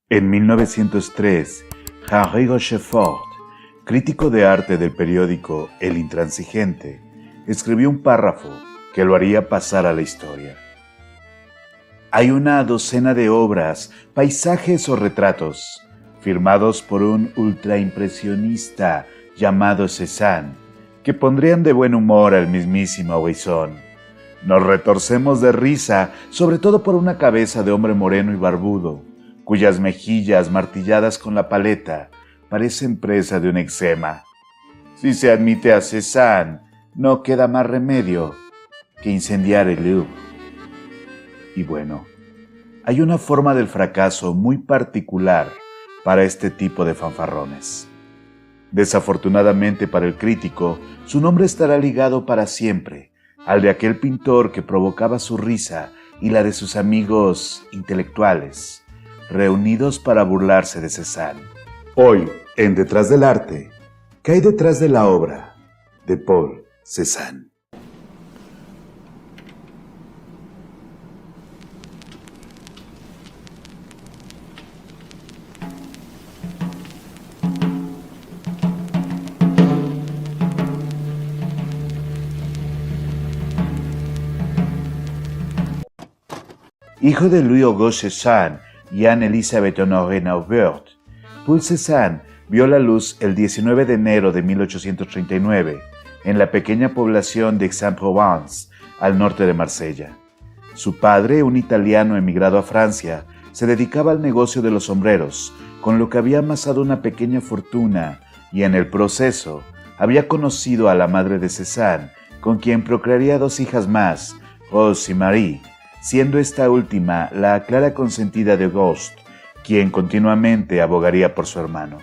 En 1903, Henri Rochefort, crítico de arte del periódico El Intransigente, escribió un párrafo que lo haría pasar a la historia. Hay una docena de obras, paisajes o retratos, firmados por un ultraimpresionista llamado Cézanne, que pondrían de buen humor al mismísimo Bresson. Nos retorcemos de risa, sobre todo por una cabeza de hombre moreno y barbudo, cuyas mejillas martilladas con la paleta parecen presa de un eczema. Si se admite a Cézanne, no queda más remedio que incendiar el Louvre. Y bueno, hay una forma del fracaso muy particular para este tipo de fanfarrones. Desafortunadamente para el crítico, su nombre estará ligado para siempre al de aquel pintor que provocaba su risa y la de sus amigos intelectuales, reunidos para burlarse de Cézanne. Hoy, en Detrás del Arte, ¿qué hay detrás de la obra de Paul Cézanne? Hijo de Louis-Auguste Cézanne y Anne-Elisabeth Honoré Naubert, Paul Cézanne vio la luz el 19 de enero de 1839 en la pequeña población de Aix-en-Provence, al norte de Marsella. Su padre, un italiano emigrado a Francia, se dedicaba al negocio de los sombreros, con lo que había amasado una pequeña fortuna y en el proceso había conocido a la madre de Cézanne, con quien procrearía 2 hijas más, Rose y Marie, siendo esta última la clara consentida de Auguste, quien continuamente abogaría por su hermano.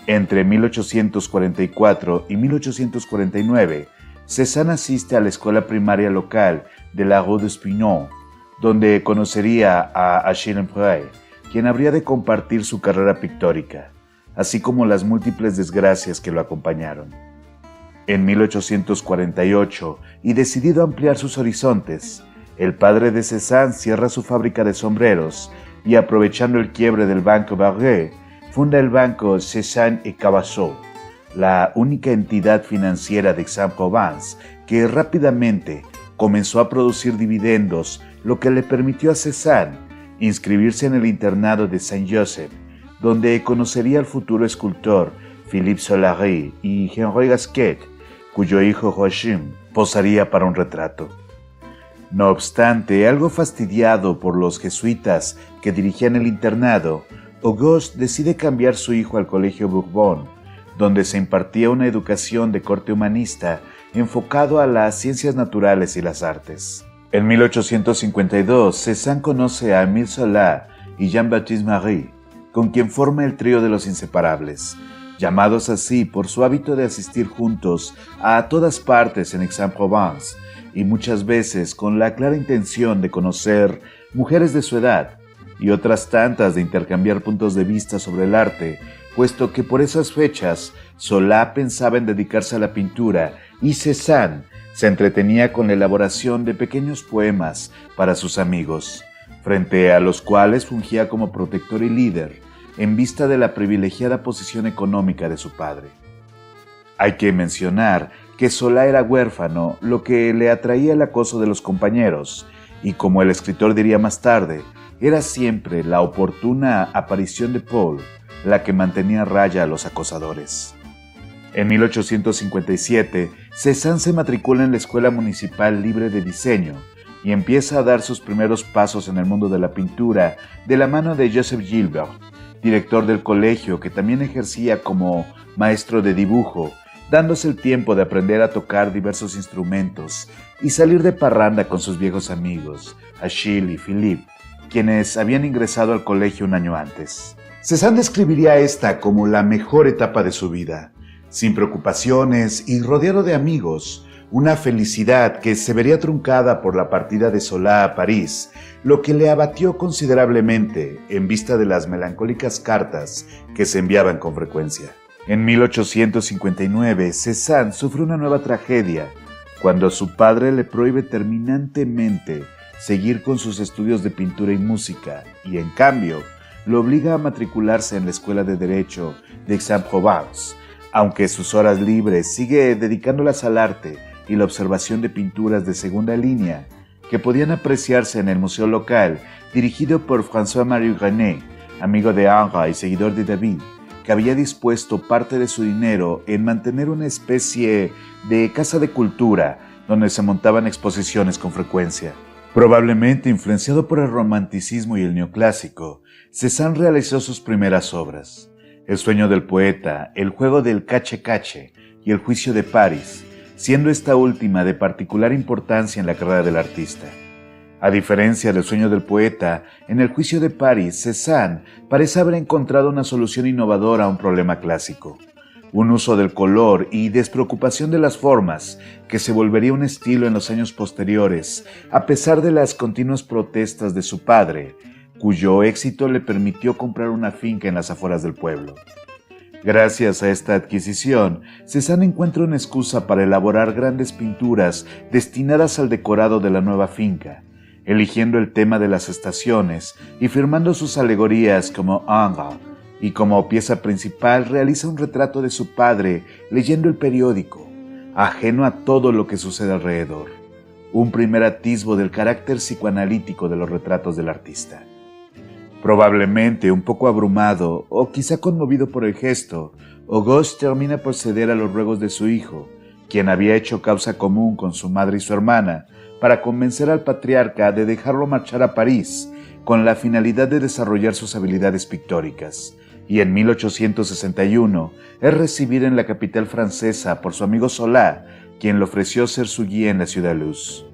Entre 1844 y 1849, Cézanne asiste a la escuela primaria local de la Rue d'Espignon, donde conocería a Achille Lemprey, quien habría de compartir su carrera pictórica, así como las múltiples desgracias que lo acompañaron. En 1848, y decidido a ampliar sus horizontes, el padre de Cézanne cierra su fábrica de sombreros y, aprovechando el quiebre del Banco Barguet, funda el banco Cézanne et Cabassot, la única entidad financiera de Aix-en-Provence que rápidamente comenzó a producir dividendos, lo que le permitió a Cézanne inscribirse en el internado de Saint-Joseph, donde conocería al futuro escultor Philippe Solary y Henri Gasquet, cuyo hijo Joachim posaría para un retrato. No obstante, algo fastidiado por los jesuitas que dirigían el internado, Auguste decide cambiar su hijo al Colegio Bourbon, donde se impartía una educación de corte humanista enfocado a las ciencias naturales y las artes. En 1852, Cézanne conoce a Émile Zola y Jean-Baptiste Marie, con quien forma el trío de los inseparables, llamados así por su hábito de asistir juntos a todas partes en Aix-en-Provence, y muchas veces con la clara intención de conocer mujeres de su edad y otras tantas de intercambiar puntos de vista sobre el arte, puesto que por esas fechas Zola pensaba en dedicarse a la pintura y Cézanne se entretenía con la elaboración de pequeños poemas para sus amigos, frente a los cuales fungía como protector y líder en vista de la privilegiada posición económica de su padre. Hay que mencionar que Zola era huérfano, lo que le atraía el acoso de los compañeros, y como el escritor diría más tarde, era siempre la oportuna aparición de Paul la que mantenía a raya a los acosadores. En 1857, Cézanne se matricula en la Escuela Municipal Libre de Diseño y empieza a dar sus primeros pasos en el mundo de la pintura de la mano de Joseph Gilbert, director del colegio que también ejercía como maestro de dibujo, dándose el tiempo de aprender a tocar diversos instrumentos y salir de parranda con sus viejos amigos, Achille y Philippe, quienes habían ingresado al colegio un año antes. Cézanne describiría esta como la mejor etapa de su vida, sin preocupaciones y rodeado de amigos, una felicidad que se vería truncada por la partida de Zola a París, lo que le abatió considerablemente en vista de las melancólicas cartas que se enviaban con frecuencia. En 1859, Cézanne sufre una nueva tragedia cuando su padre le prohíbe terminantemente seguir con sus estudios de pintura y música y, en cambio, lo obliga a matricularse en la Escuela de Derecho de Aix-en-Provence, aunque sus horas libres sigue dedicándolas al arte y la observación de pinturas de segunda línea que podían apreciarse en el museo local dirigido por François-Marie René, amigo de Ingres y seguidor de David, que había dispuesto parte de su dinero en mantener una especie de casa de cultura donde se montaban exposiciones con frecuencia. Probablemente influenciado por el romanticismo y el neoclásico, Cézanne realizó sus primeras obras: El sueño del poeta, El juego del cache-cache y El juicio de París, siendo esta última de particular importancia en la carrera del artista. A diferencia del sueño del poeta, en El juicio de París, Cézanne parece haber encontrado una solución innovadora a un problema clásico: un uso del color y despreocupación de las formas que se volvería un estilo en los años posteriores, a pesar de las continuas protestas de su padre, cuyo éxito le permitió comprar una finca en las afueras del pueblo. Gracias a esta adquisición, Cézanne encuentra una excusa para elaborar grandes pinturas destinadas al decorado de la nueva finca, eligiendo el tema de las estaciones y firmando sus alegorías como Ingres, y como pieza principal realiza un retrato de su padre leyendo el periódico, ajeno a todo lo que sucede alrededor, un primer atisbo del carácter psicoanalítico de los retratos del artista. Probablemente un poco abrumado o quizá conmovido por el gesto, Auguste termina por ceder a los ruegos de su hijo, quien había hecho causa común con su madre y su hermana, para convencer al patriarca de dejarlo marchar a París, con la finalidad de desarrollar sus habilidades pictóricas, y en 1861 es recibido en la capital francesa por su amigo Zola, quien le ofreció ser su guía en la Ciudad Luz.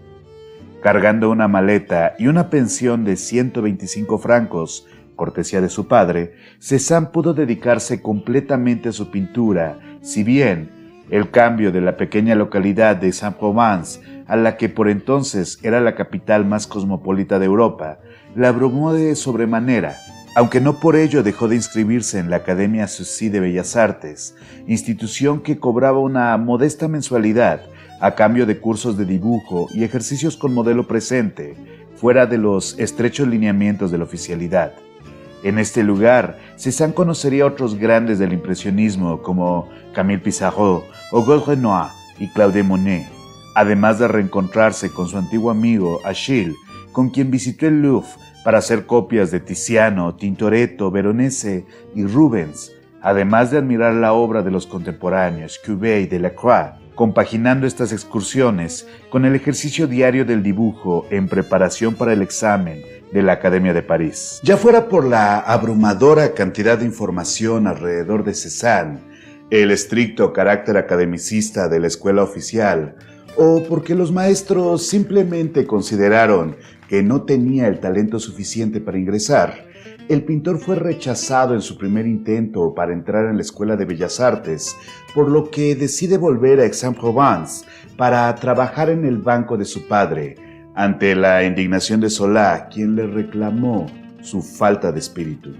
Cargando una maleta y una pensión de 125 francos, cortesía de su padre, Cézanne pudo dedicarse completamente a su pintura, si bien el cambio de la pequeña localidad de Aix-en-Provence, a la que por entonces era la capital más cosmopolita de Europa, la abrumó de sobremanera, aunque no por ello dejó de inscribirse en la Academia Sucy de Bellas Artes, institución que cobraba una modesta mensualidad a cambio de cursos de dibujo y ejercicios con modelo presente, fuera de los estrechos lineamientos de la oficialidad. En este lugar, Cézanne conocería a otros grandes del impresionismo como Camille Pissarro, Auguste Renoir y Claude Monet, además de reencontrarse con su antiguo amigo Achille, con quien visitó el Louvre para hacer copias de Tiziano, Tintoretto, Veronese y Rubens, además de admirar la obra de los contemporáneos Courbet y Delacroix, compaginando estas excursiones con el ejercicio diario del dibujo en preparación para el examen de la Academia de París. Ya fuera por la abrumadora cantidad de información alrededor de Cézanne, el estricto carácter academicista de la escuela oficial, o porque los maestros simplemente consideraron que no tenía el talento suficiente para ingresar, el pintor fue rechazado en su primer intento para entrar en la Escuela de Bellas Artes, por lo que decide volver a Aix-en-Provence para trabajar en el banco de su padre, ante la indignación de Zola, quien le reclamó su falta de espíritu.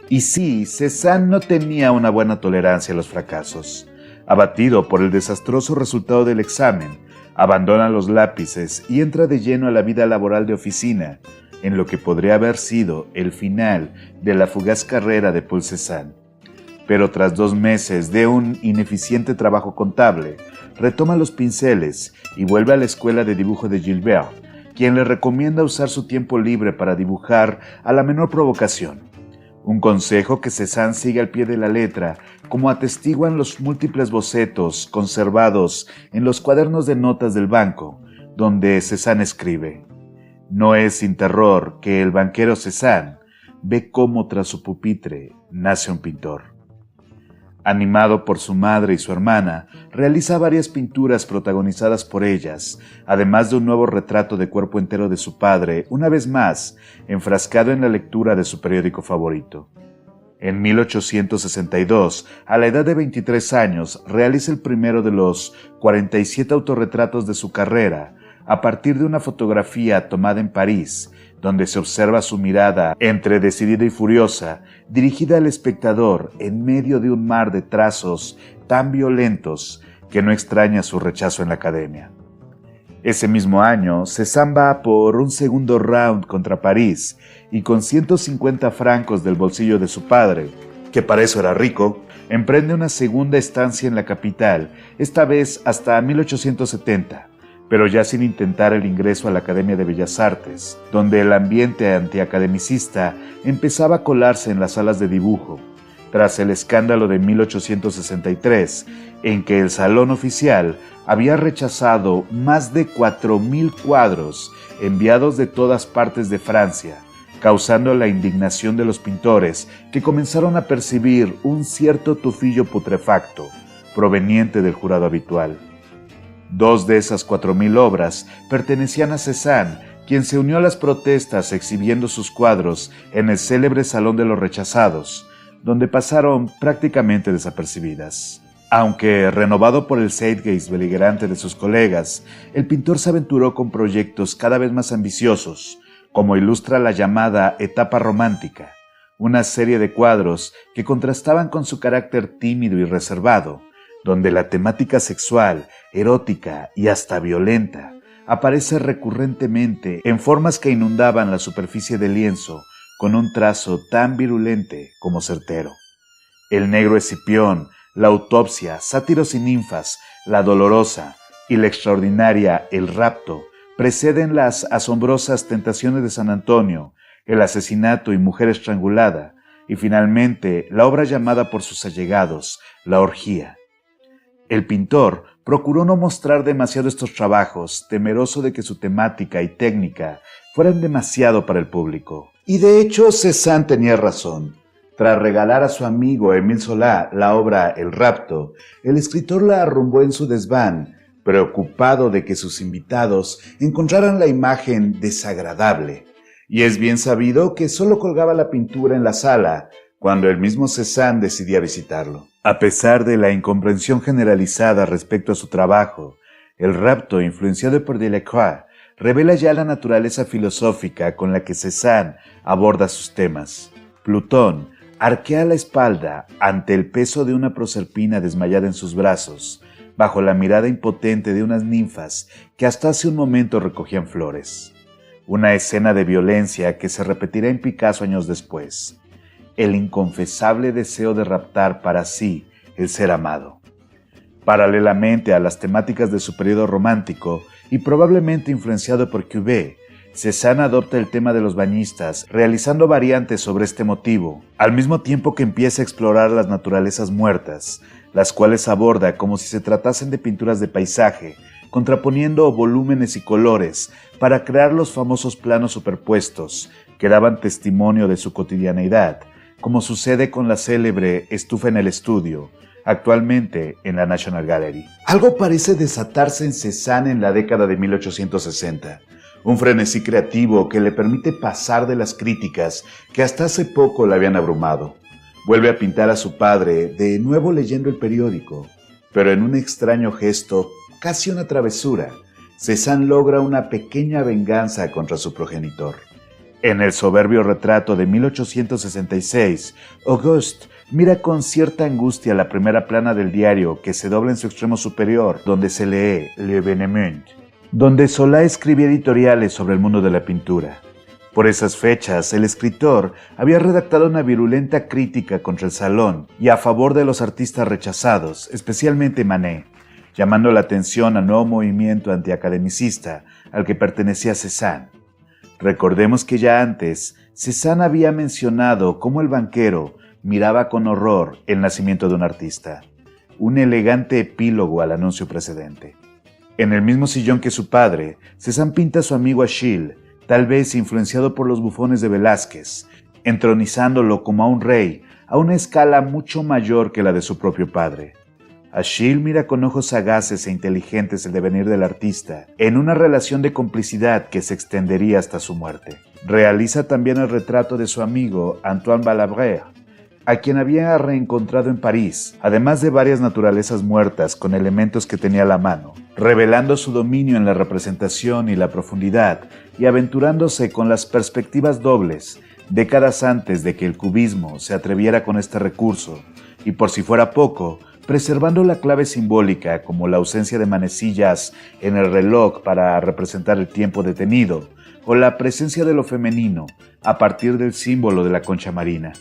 Y sí, Cézanne no tenía una buena tolerancia a los fracasos. Abatido por el desastroso resultado del examen, abandona los lápices y entra de lleno a la vida laboral de oficina, en lo que podría haber sido el final de la fugaz carrera de Paul Cézanne. Pero tras 2 meses de un ineficiente trabajo contable, retoma los pinceles y vuelve a la escuela de dibujo de Gilbert, quien le recomienda usar su tiempo libre para dibujar a la menor provocación. Un consejo que Cézanne sigue al pie de la letra, como atestiguan los múltiples bocetos conservados en los cuadernos de notas del banco, donde Cézanne escribe: «No es sin terror que el banquero Cézanne ve cómo tras su pupitre nace un pintor». Animado por su madre y su hermana, realiza varias pinturas protagonizadas por ellas, además de un nuevo retrato de cuerpo entero de su padre, una vez más enfrascado en la lectura de su periódico favorito. En 1862, a la edad de 23 años, realiza el primero de los 47 autorretratos de su carrera, a partir de una fotografía tomada en París, donde se observa su mirada entre decidida y furiosa, dirigida al espectador en medio de un mar de trazos tan violentos que no extraña su rechazo en la academia. Ese mismo año, Cézanne va por un segundo round contra París y con 150 francos del bolsillo de su padre, que para eso era rico, emprende una segunda estancia en la capital, esta vez hasta 1870, pero ya sin intentar el ingreso a la Academia de Bellas Artes, donde el ambiente antiacademicista empezaba a colarse en las salas de dibujo, tras el escándalo de 1863, en que el Salón Oficial había rechazado más de 4.000 cuadros enviados de todas partes de Francia, causando la indignación de los pintores que comenzaron a percibir un cierto tufillo putrefacto proveniente del jurado habitual. 2 de esas 4.000 obras pertenecían a Cézanne, quien se unió a las protestas exhibiendo sus cuadros en el célebre Salón de los Rechazados, donde pasaron prácticamente desapercibidas. Aunque renovado por el zeitgeist beligerante de sus colegas, el pintor se aventuró con proyectos cada vez más ambiciosos, como ilustra la llamada etapa romántica, una serie de cuadros que contrastaban con su carácter tímido y reservado, donde la temática sexual, erótica y hasta violenta aparece recurrentemente en formas que inundaban la superficie del lienzo con un trazo tan virulente como certero. El negro Escipión, la autopsia, sátiros y ninfas, la dolorosa y la extraordinaria El rapto preceden las asombrosas tentaciones de San Antonio, el asesinato y mujer estrangulada, y finalmente la obra llamada por sus allegados, La orgía. El pintor procuró no mostrar demasiado estos trabajos, temeroso de que su temática y técnica fueran demasiado para el público. Y de hecho Cézanne tenía razón. Tras regalar a su amigo Émile Zola la obra El rapto, el escritor la arrumbó en su desván, preocupado de que sus invitados encontraran la imagen desagradable. Y es bien sabido que solo colgaba la pintura en la sala cuando el mismo Cézanne decidía visitarlo. A pesar de la incomprensión generalizada respecto a su trabajo, El rapto, influenciado por Delacroix, revela ya la naturaleza filosófica con la que Cézanne aborda sus temas. Plutón arquea la espalda ante el peso de una proserpina desmayada en sus brazos, bajo la mirada impotente de unas ninfas que hasta hace un momento recogían flores. Una escena de violencia que se repetirá en Picasso años después. El inconfesable deseo de raptar para sí el ser amado. Paralelamente a las temáticas de su periodo romántico y probablemente influenciado por Courbet, Cézanne adopta el tema de los bañistas, realizando variantes sobre este motivo, al mismo tiempo que empieza a explorar las naturalezas muertas, las cuales aborda como si se tratasen de pinturas de paisaje, contraponiendo volúmenes y colores para crear los famosos planos superpuestos que daban testimonio de su cotidianeidad, como sucede con la célebre Estufa en el estudio, actualmente en la National Gallery. Algo parece desatarse en Cézanne en la década de 1860, un frenesí creativo que le permite pasar de las críticas que hasta hace poco le habían abrumado. Vuelve a pintar a su padre, de nuevo leyendo el periódico, pero en un extraño gesto, casi una travesura, Cézanne logra una pequeña venganza contra su progenitor. En el soberbio retrato de 1866, Auguste mira con cierta angustia la primera plana del diario que se dobla en su extremo superior, donde se lee Le Venement, donde Zola escribía editoriales sobre el mundo de la pintura. Por esas fechas, el escritor había redactado una virulenta crítica contra el Salón y a favor de los artistas rechazados, especialmente Manet, llamando la atención al nuevo movimiento antiacademicista al que pertenecía Cézanne. Recordemos que ya antes, Cézanne había mencionado cómo el banquero miraba con horror el nacimiento de un artista, un elegante epílogo al anuncio precedente. En el mismo sillón que su padre, Cézanne pinta a su amigo Achille, tal vez influenciado por los bufones de Velázquez, entronizándolo como a un rey, a una escala mucho mayor que la de su propio padre. Achille mira con ojos sagaces e inteligentes el devenir del artista, en una relación de complicidad que se extendería hasta su muerte. Realiza también el retrato de su amigo Antoine Balabrer, a quien había reencontrado en París, además de varias naturalezas muertas con elementos que tenía a la mano, revelando su dominio en la representación y la profundidad, y aventurándose con las perspectivas dobles, décadas antes de que el cubismo se atreviera con este recurso, y por si fuera poco, preservando la clave simbólica como la ausencia de manecillas en el reloj para representar el tiempo detenido o la presencia de lo femenino a partir del símbolo de la concha marina.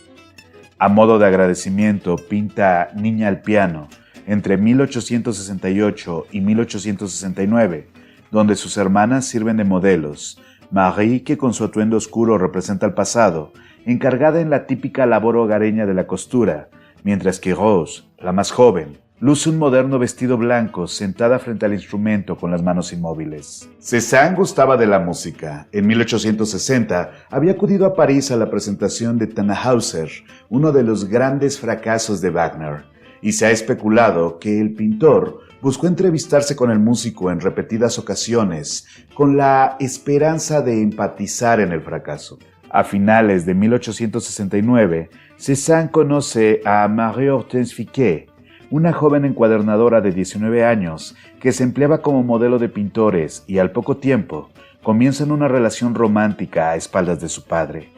A modo de agradecimiento pinta Niña al piano entre 1868 y 1869, donde sus hermanas sirven de modelos. Marie, que con su atuendo oscuro representa el pasado, encargada en la típica labor hogareña de la costura, mientras que Rose, la más joven, luce un moderno vestido blanco sentada frente al instrumento con las manos inmóviles. Cézanne gustaba de la música. En 1860 había acudido a París a la presentación de Tannhäuser, uno de los grandes fracasos de Wagner, y se ha especulado que el pintor buscó entrevistarse con el músico en repetidas ocasiones con la esperanza de empatizar en el fracaso. A finales de 1869, Cézanne conoce a Marie-Hortense Fiquet, una joven encuadernadora de 19 años que se empleaba como modelo de pintores y al poco tiempo comienzan una relación romántica a espaldas de su padre,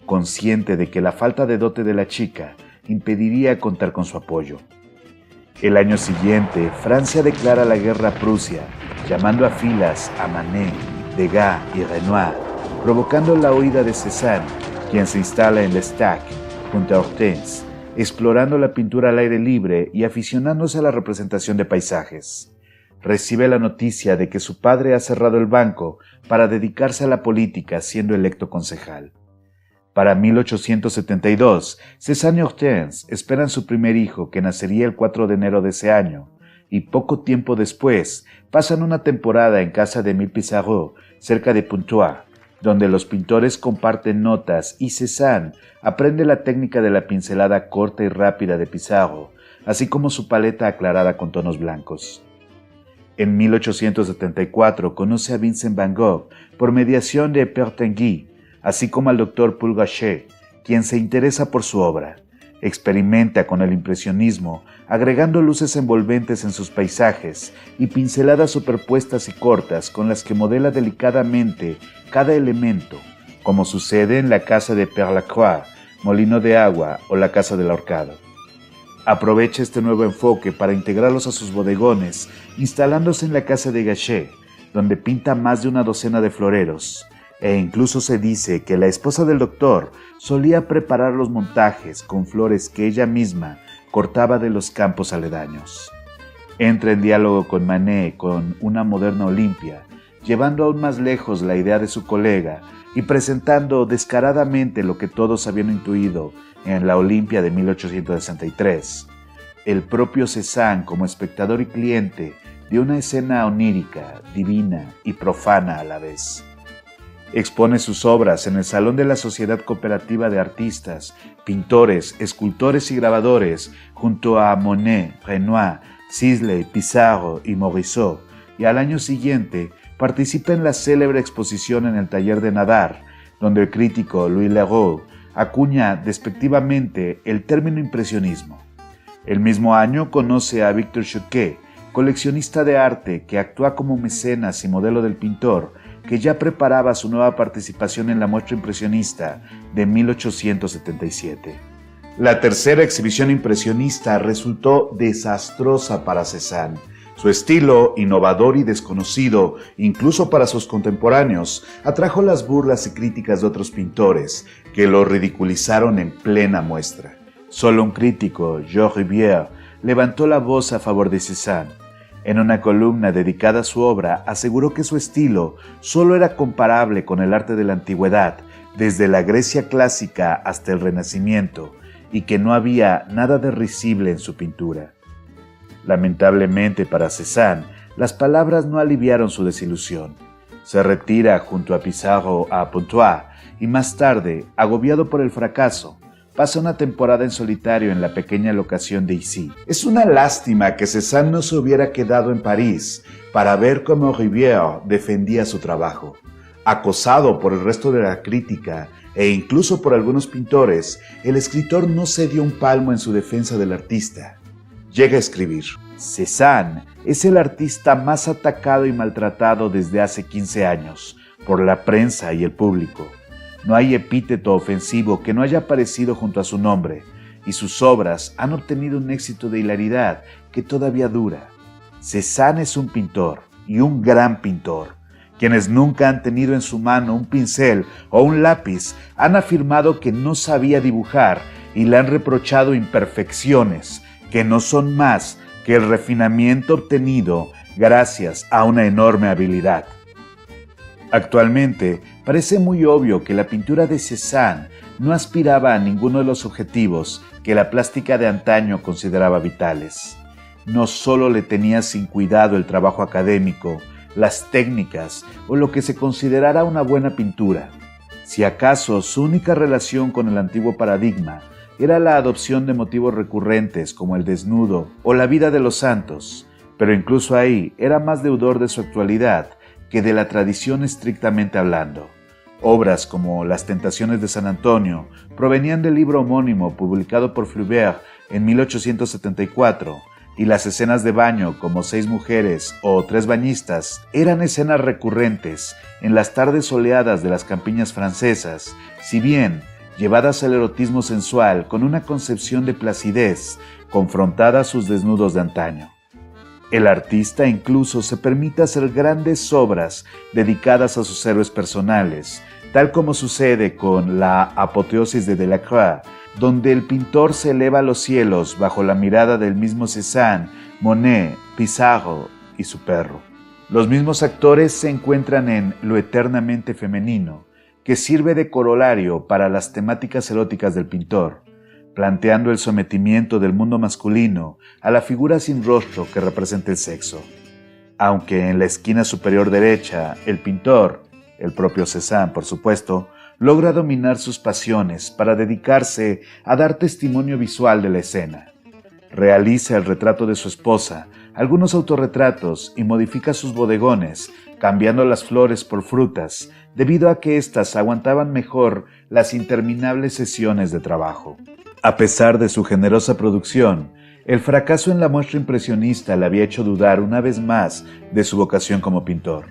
consciente de que la falta de dote de la chica impediría contar con su apoyo. El año siguiente, Francia declara la guerra a Prusia, llamando a filas a Manet, Degas y Renoir, provocando la huida de Cézanne, quien se instala en L'Estaque, junto a Hortense, explorando la pintura al aire libre y aficionándose a la representación de paisajes. Recibe la noticia de que su padre ha cerrado el banco para dedicarse a la política, siendo electo concejal. Para 1872, Cézanne y Hortense esperan su primer hijo, que nacería el 4 de enero de ese año, y poco tiempo después pasan una temporada en casa de Émile Pissarro, cerca de Pontoise, donde los pintores comparten notas y Cézanne aprende la técnica de la pincelada corta y rápida de Pissarro, así como su paleta aclarada con tonos blancos. En 1874 conoce a Vincent van Gogh por mediación de Pertingui, así como al Dr. Paul Gaucher, quien se interesa por su obra. Experimenta con el impresionismo, agregando luces envolventes en sus paisajes y pinceladas superpuestas y cortas con las que modela delicadamente cada elemento, como sucede en la casa de Père Lacroix, Molino de Agua o la casa del Ahorcado. Aprovecha este nuevo enfoque para integrarlos a sus bodegones, instalándose en la casa de Gaucher, donde pinta más de una docena de floreros, e incluso se dice que la esposa del doctor solía preparar los montajes con flores que ella misma cortaba de los campos aledaños. Entra en diálogo con Manet con una moderna Olimpia, llevando aún más lejos la idea de su colega y presentando descaradamente lo que todos habían intuido en la Olimpia de 1863, el propio Cézanne como espectador y cliente de una escena onírica, divina y profana a la vez. Expone sus obras en el Salón de la Sociedad Cooperativa de Artistas, Pintores, Escultores y Grabadores, junto a Monet, Renoir, Sisley, Pissarro y Morisot, y al año siguiente participa en la célebre exposición en el Taller de Nadar, donde el crítico Louis Leroux acuña despectivamente el término impresionismo. El mismo año conoce a Victor Chouquet, coleccionista de arte que actúa como mecenas y modelo del pintor, que ya preparaba su nueva participación en la muestra impresionista de 1877. La tercera exhibición impresionista resultó desastrosa para Cézanne. Su estilo, innovador y desconocido, incluso para sus contemporáneos, atrajo las burlas y críticas de otros pintores, que lo ridiculizaron en plena muestra. Solo un crítico, Georges Rivière, levantó la voz a favor de Cézanne. En una columna dedicada a su obra, aseguró que su estilo solo era comparable con el arte de la antigüedad, desde la Grecia clásica hasta el Renacimiento, y que no había nada de risible en su pintura. Lamentablemente para Cézanne, las palabras no aliviaron su desilusión. Se retira junto a Pissarro a Pontoise y más tarde, agobiado por el fracaso, pasa una temporada en solitario en la pequeña locación de Issy. Es una lástima que Cézanne no se hubiera quedado en París para ver cómo Rivière defendía su trabajo. Acosado por el resto de la crítica e incluso por algunos pintores, el escritor no cedió un palmo en su defensa del artista. Llega a escribir: Cézanne es el artista más atacado y maltratado desde hace 15 años por la prensa y el público. No hay epíteto ofensivo que no haya aparecido junto a su nombre, y sus obras han obtenido un éxito de hilaridad que todavía dura. Cézanne es un pintor, y un gran pintor. Quienes nunca han tenido en su mano un pincel o un lápiz han afirmado que no sabía dibujar y le han reprochado imperfecciones que no son más que el refinamiento obtenido gracias a una enorme habilidad. Actualmente, parece muy obvio que la pintura de Cézanne no aspiraba a ninguno de los objetivos que la plástica de antaño consideraba vitales. No solo le tenía sin cuidado el trabajo académico, las técnicas o lo que se considerara una buena pintura. Si acaso su única relación con el antiguo paradigma era la adopción de motivos recurrentes como el desnudo o la vida de los santos, pero incluso ahí era más deudor de su actualidad que de la tradición estrictamente hablando. Obras como Las Tentaciones de San Antonio provenían del libro homónimo publicado por Flaubert en 1874, y las escenas de baño como 6 mujeres o 3 bañistas eran escenas recurrentes en las tardes soleadas de las campiñas francesas, si bien llevadas al erotismo sensual con una concepción de placidez confrontada a sus desnudos de antaño. El artista incluso se permite hacer grandes obras dedicadas a sus héroes personales, tal como sucede con la Apoteosis de Delacroix, donde el pintor se eleva a los cielos bajo la mirada del mismo Cézanne, Monet, Pissarro y su perro. Los mismos actores se encuentran en Lo eternamente femenino, que sirve de corolario para las temáticas eróticas del pintor, planteando el sometimiento del mundo masculino a la figura sin rostro que representa el sexo. Aunque en la esquina superior derecha, el pintor, el propio Cézanne por supuesto, logra dominar sus pasiones para dedicarse a dar testimonio visual de la escena. Realiza el retrato de su esposa, algunos autorretratos y modifica sus bodegones, cambiando las flores por frutas, debido a que éstas aguantaban mejor las interminables sesiones de trabajo. A pesar de su generosa producción, el fracaso en la muestra impresionista le había hecho dudar una vez más de su vocación como pintor.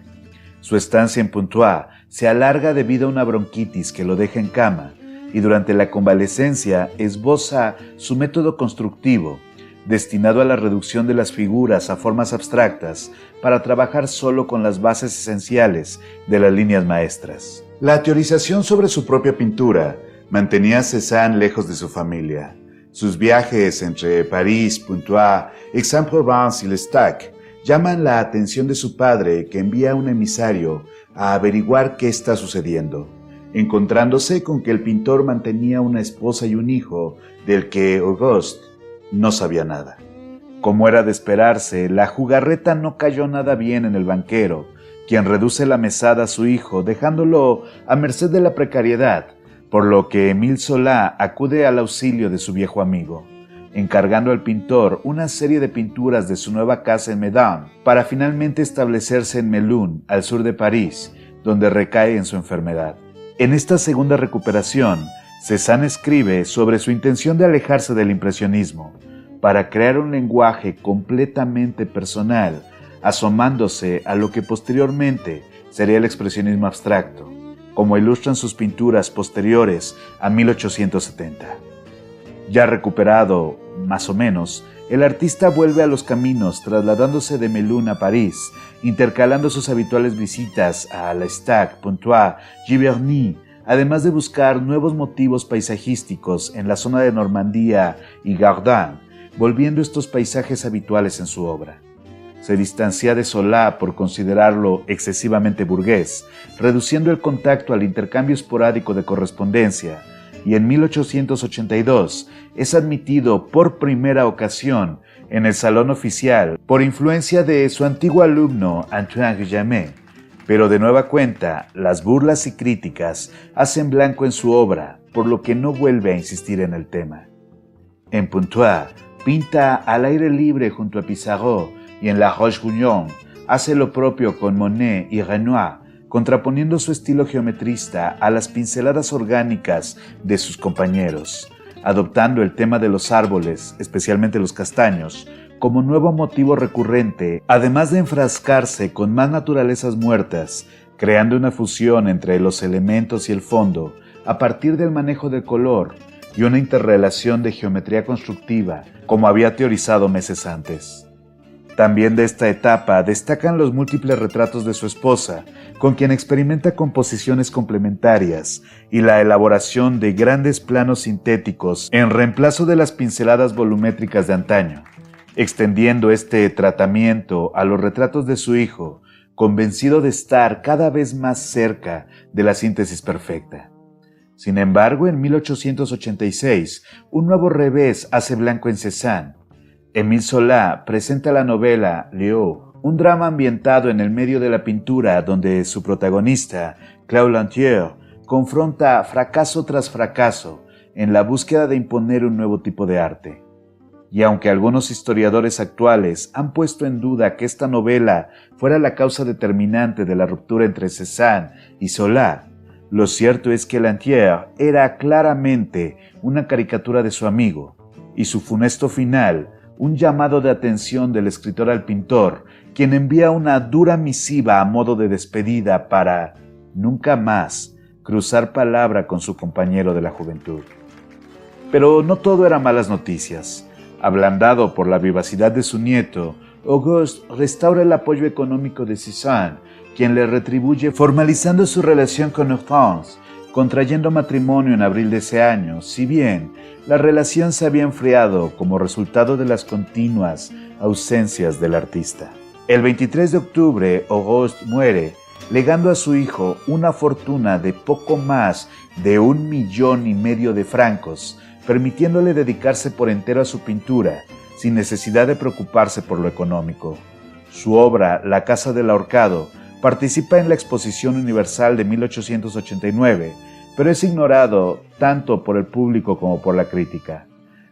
Su estancia en Pontoise se alarga debido a una bronquitis que lo deja en cama, y durante la convalecencia esboza su método constructivo, destinado a la reducción de las figuras a formas abstractas para trabajar solo con las bases esenciales de las líneas maestras. La teorización sobre su propia pintura mantenía a Cézanne lejos de su familia. Sus viajes entre París, Pontoise, Aix-en-Provence y L'Estaque llaman la atención de su padre, que envía a un emisario a averiguar qué está sucediendo, encontrándose con que el pintor mantenía una esposa y un hijo del que Auguste no sabía nada. Como era de esperarse, la jugarreta no cayó nada bien en el banquero, quien reduce la mesada a su hijo, dejándolo a merced de la precariedad, por lo que Émile Zola acude al auxilio de su viejo amigo, encargando al pintor una serie de pinturas de su nueva casa en Meudon, para finalmente establecerse en Melun, al sur de París, donde recae en su enfermedad. En esta segunda recuperación, Cézanne escribe sobre su intención de alejarse del impresionismo, para crear un lenguaje completamente personal, asomándose a lo que posteriormente sería el expresionismo abstracto, como ilustran sus pinturas posteriores a 1870. Ya recuperado, más o menos, el artista vuelve a los caminos, trasladándose de Melun a París, intercalando sus habituales visitas a L'Estaque, Pontoise, Giverny, además de buscar nuevos motivos paisajísticos en la zona de Normandía y Gardin, volviendo estos paisajes habituales en su obra. Se distancia de Zola por considerarlo excesivamente burgués, reduciendo el contacto al intercambio esporádico de correspondencia, y en 1882 es admitido por primera ocasión en el salón oficial por influencia de su antiguo alumno Antoine Guillaumet, pero de nueva cuenta las burlas y críticas hacen blanco en su obra, por lo que no vuelve a insistir en el tema. En Pontoise pinta al aire libre junto a Pissarro, y en La Roche-Guyon hace lo propio con Monet y Renoir, contraponiendo su estilo geometrista a las pinceladas orgánicas de sus compañeros, adoptando el tema de los árboles, especialmente los castaños, como nuevo motivo recurrente, además de enfrascarse con más naturalezas muertas, creando una fusión entre los elementos y el fondo, a partir del manejo del color, y una interrelación de geometría constructiva, como había teorizado meses antes. También de esta etapa destacan los múltiples retratos de su esposa, con quien experimenta composiciones complementarias y la elaboración de grandes planos sintéticos en reemplazo de las pinceladas volumétricas de antaño, extendiendo este tratamiento a los retratos de su hijo, convencido de estar cada vez más cerca de la síntesis perfecta. Sin embargo, en 1886, un nuevo revés hace blanco en Cézanne. Émile Zola presenta la novela Léo, un drama ambientado en el medio de la pintura donde su protagonista, Claude Lantier, confronta fracaso tras fracaso en la búsqueda de imponer un nuevo tipo de arte. Y aunque algunos historiadores actuales han puesto en duda que esta novela fuera la causa determinante de la ruptura entre Cézanne y Zola, lo cierto es que Lantier era claramente una caricatura de su amigo, y su funesto final, un llamado de atención del escritor al pintor, quien envía una dura misiva a modo de despedida para, nunca más, cruzar palabra con su compañero de la juventud. Pero no todo era malas noticias. Ablandado por la vivacidad de su nieto, Auguste restaura el apoyo económico de Cézanne, quien le retribuye formalizando su relación con Hortense, contrayendo matrimonio en abril de ese año, si bien la relación se había enfriado como resultado de las continuas ausencias del artista. El 23 de octubre, Auguste muere, legando a su hijo una fortuna de poco más de 1,5 millones de francos, permitiéndole dedicarse por entero a su pintura, sin necesidad de preocuparse por lo económico. Su obra, La Casa del Ahorcado, participa en la Exposición Universal de 1889, pero es ignorado tanto por el público como por la crítica.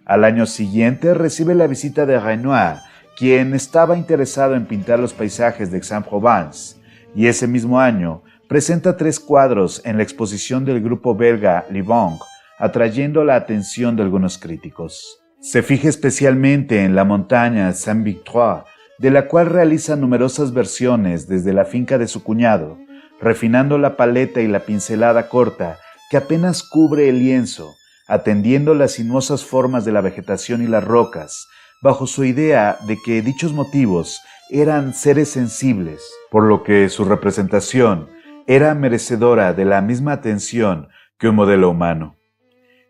Al año siguiente recibe la visita de Renoir, quien estaba interesado en pintar los paisajes de Aix-en-Provence, y ese mismo año presenta 3 cuadros en la exposición del grupo belga Livong, atrayendo la atención de algunos críticos. Se fija especialmente en la montaña Saint-Victoire, de la cual realiza numerosas versiones desde la finca de su cuñado, refinando la paleta y la pincelada corta que apenas cubre el lienzo, atendiendo las sinuosas formas de la vegetación y las rocas, bajo su idea de que dichos motivos eran seres sensibles, por lo que su representación era merecedora de la misma atención que un modelo humano.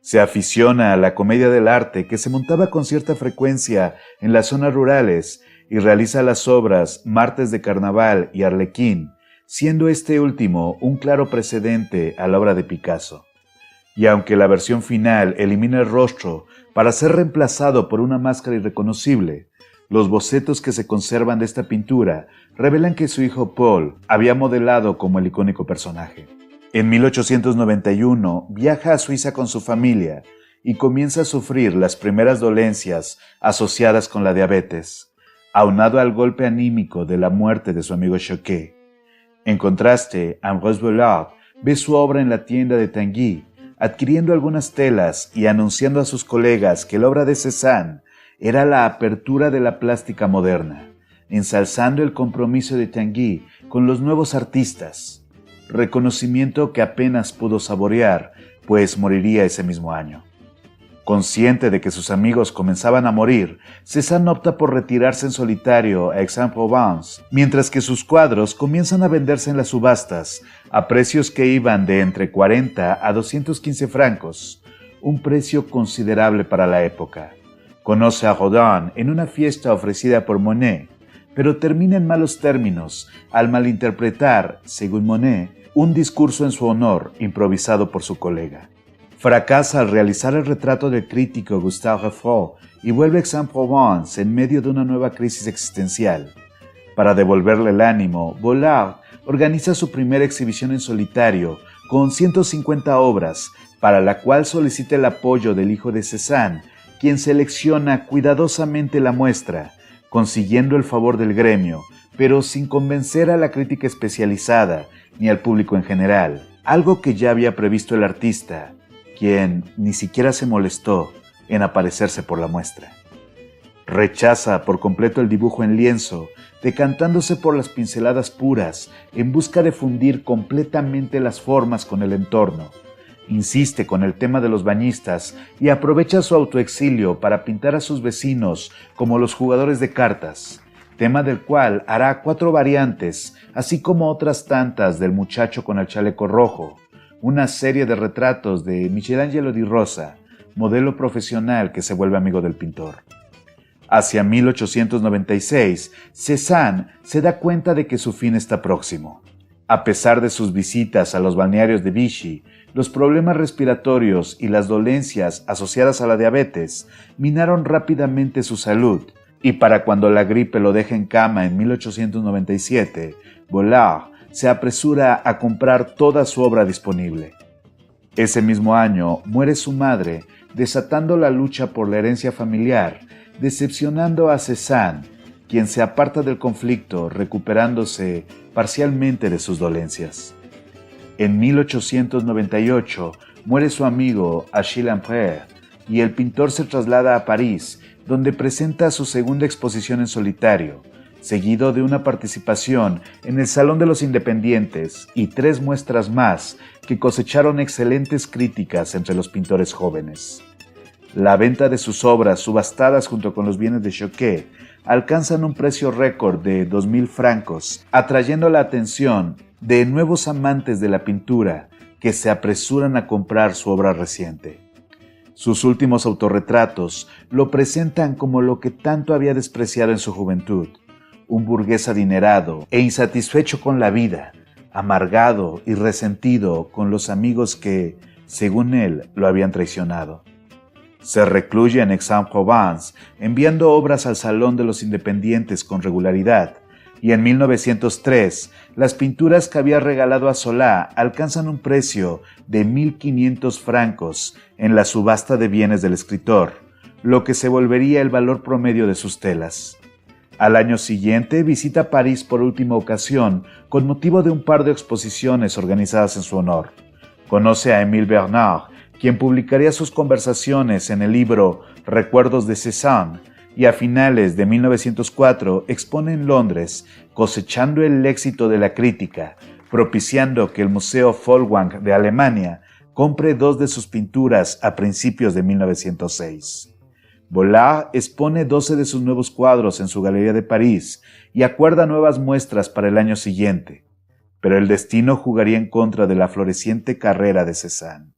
Se aficiona a la comedia del arte que se montaba con cierta frecuencia en las zonas rurales y realiza las obras Martes de Carnaval y Arlequín, siendo este último un claro precedente a la obra de Picasso. Y aunque la versión final elimina el rostro para ser reemplazado por una máscara irreconocible, los bocetos que se conservan de esta pintura revelan que su hijo Paul había modelado como el icónico personaje. En 1891 viaja a Suiza con su familia y comienza a sufrir las primeras dolencias asociadas con la diabetes, aunado al golpe anímico de la muerte de su amigo Choquet. En contraste, Ambroise Vollard ve su obra en la tienda de Tanguy, adquiriendo algunas telas y anunciando a sus colegas que la obra de Cézanne era la apertura de la plástica moderna, ensalzando el compromiso de Tanguy con los nuevos artistas, reconocimiento que apenas pudo saborear, pues moriría ese mismo año. Consciente de que sus amigos comenzaban a morir, Cézanne opta por retirarse en solitario a Aix-en-Provence, mientras que sus cuadros comienzan a venderse en las subastas a precios que iban de entre 40 a 215 francos, un precio considerable para la época. Conoce a Rodin en una fiesta ofrecida por Monet, pero termina en malos términos al malinterpretar, según Monet, un discurso en su honor improvisado por su colega. Fracasa al realizar el retrato del crítico Gustave Refraud y vuelve a Aix-en-Provence en medio de una nueva crisis existencial. Para devolverle el ánimo, Vollard organiza su primera exhibición en solitario con 150 obras, para la cual solicita el apoyo del hijo de Cézanne, quien selecciona cuidadosamente la muestra, consiguiendo el favor del gremio, pero sin convencer a la crítica especializada ni al público en general, algo que ya había previsto el artista, quien ni siquiera se molestó en aparecerse por la muestra. Rechaza por completo el dibujo en lienzo, decantándose por las pinceladas puras en busca de fundir completamente las formas con el entorno, insiste con el tema de los bañistas y aprovecha su autoexilio para pintar a sus vecinos como los jugadores de cartas, tema del cual hará 4 variantes, así como otras tantas del muchacho con el chaleco rojo, una serie de retratos de Michelangelo di Rosa, modelo profesional que se vuelve amigo del pintor. Hacia 1896, Cézanne se da cuenta de que su fin está próximo. A pesar de sus visitas a los balnearios de Vichy, los problemas respiratorios y las dolencias asociadas a la diabetes minaron rápidamente su salud, y para cuando la gripe lo deja en cama en 1897, Vollard se apresura a comprar toda su obra disponible. Ese mismo año muere su madre, desatando la lucha por la herencia familiar, decepcionando a Cézanne, quien se aparta del conflicto recuperándose parcialmente de sus dolencias. En 1898 muere su amigo Achille Lampert y el pintor se traslada a París, donde presenta su segunda exposición en solitario, seguido de una participación en el Salón de los Independientes y 3 muestras más que cosecharon excelentes críticas entre los pintores jóvenes. La venta de sus obras, subastadas junto con los bienes de Choquet, alcanzan un precio récord de 2.000 francos, atrayendo la atención de nuevos amantes de la pintura que se apresuran a comprar su obra reciente. Sus últimos autorretratos lo presentan como lo que tanto había despreciado en su juventud, un burgués adinerado e insatisfecho con la vida, amargado y resentido con los amigos que, según él, lo habían traicionado. Se recluye en Aix-en-Provence, enviando obras al Salón de los Independientes con regularidad, y en 1903 las pinturas que había regalado a Zola alcanzan un precio de 1.500 francos en la subasta de bienes del escritor, lo que se volvería el valor promedio de sus telas. Al año siguiente visita París por última ocasión con motivo de un par de exposiciones organizadas en su honor. Conoce a Émile Bernard, quien publicaría sus conversaciones en el libro Recuerdos de Cézanne, y a finales de 1904 expone en Londres, cosechando el éxito de la crítica, propiciando que el Museo Folkwang de Alemania compre 2 de sus pinturas a principios de 1906. Vollard expone 12 de sus nuevos cuadros en su Galería de París y acuerda nuevas muestras para el año siguiente, pero el destino jugaría en contra de la floreciente carrera de Cézanne.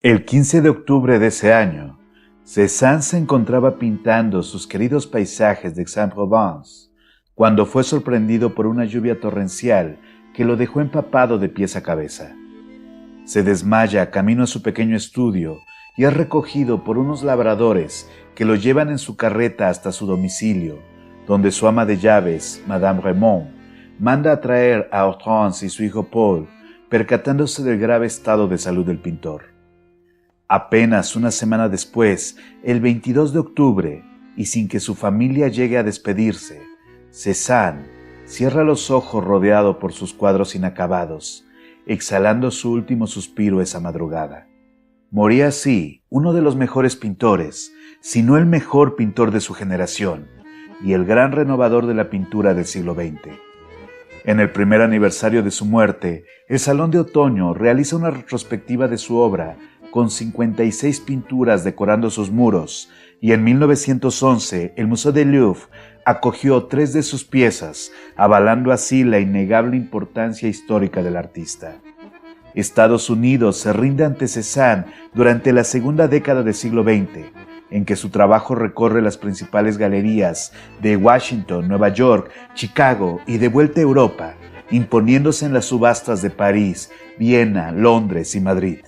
El 15 de octubre de ese año, Cézanne se encontraba pintando sus queridos paisajes de Aix-en-Provence, cuando fue sorprendido por una lluvia torrencial que lo dejó empapado de pies a cabeza. Se desmaya camino a su pequeño estudio y es recogido por unos labradores que lo llevan en su carreta hasta su domicilio, donde su ama de llaves, Madame Raymond, manda a traer a Hortense y su hijo Paul, percatándose del grave estado de salud del pintor. Apenas una semana después, el 22 de octubre, y sin que su familia llegue a despedirse, Cézanne cierra los ojos rodeado por sus cuadros inacabados, exhalando su último suspiro esa madrugada. Moría así uno de los mejores pintores, si no el mejor pintor de su generación, y el gran renovador de la pintura del siglo XX. En el primer aniversario de su muerte, el Salón de Otoño realiza una retrospectiva de su obra con 56 pinturas decorando sus muros, y en 1911 el Museo del Louvre acogió 3 de sus piezas, avalando así la innegable importancia histórica del artista. Estados Unidos se rinde ante Cézanne durante la segunda década del siglo XX, en que su trabajo recorre las principales galerías de Washington, Nueva York, Chicago y de vuelta a Europa, imponiéndose en las subastas de París, Viena, Londres y Madrid,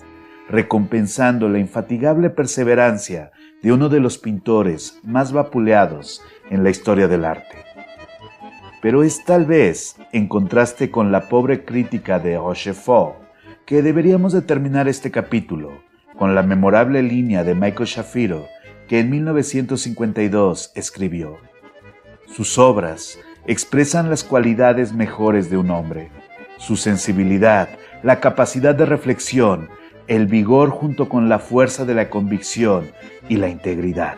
recompensando la infatigable perseverancia de uno de los pintores más vapuleados en la historia del arte. Pero es tal vez, en contraste con la pobre crítica de Rochefort, que deberíamos de terminar este capítulo con la memorable línea de Michael Shapiro que en 1952 escribió: sus obras expresan las cualidades mejores de un hombre, su sensibilidad, la capacidad de reflexión, el vigor junto con la fuerza de la convicción y la integridad.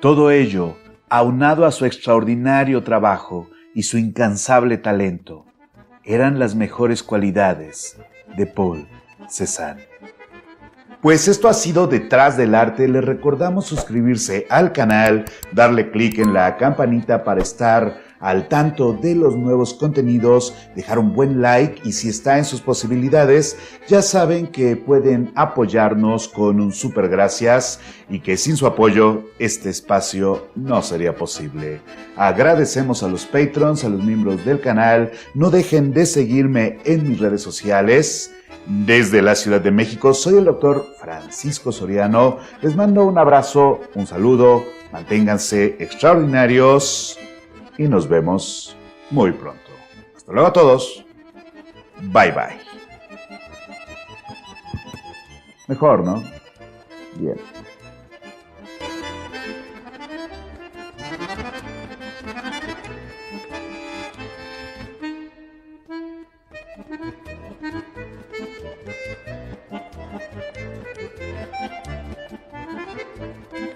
Todo ello, aunado a su extraordinario trabajo y su incansable talento, eran las mejores cualidades de Paul Cézanne. Pues esto ha sido Detrás del Arte. Les recordamos suscribirse al canal, darle clic en la campanita para estar al tanto de los nuevos contenidos, dejar un buen like y si está en sus posibilidades, ya saben que pueden apoyarnos con un súper gracias y que sin su apoyo este espacio no sería posible. Agradecemos a los patrons, a los miembros del canal. No dejen de seguirme en mis redes sociales. Desde la Ciudad de México, soy el doctor Francisco Soriano. Les mando un abrazo, un saludo, manténganse extraordinarios y nos vemos muy pronto. Hasta luego a todos. Bye bye. Mejor, ¿no? Bien.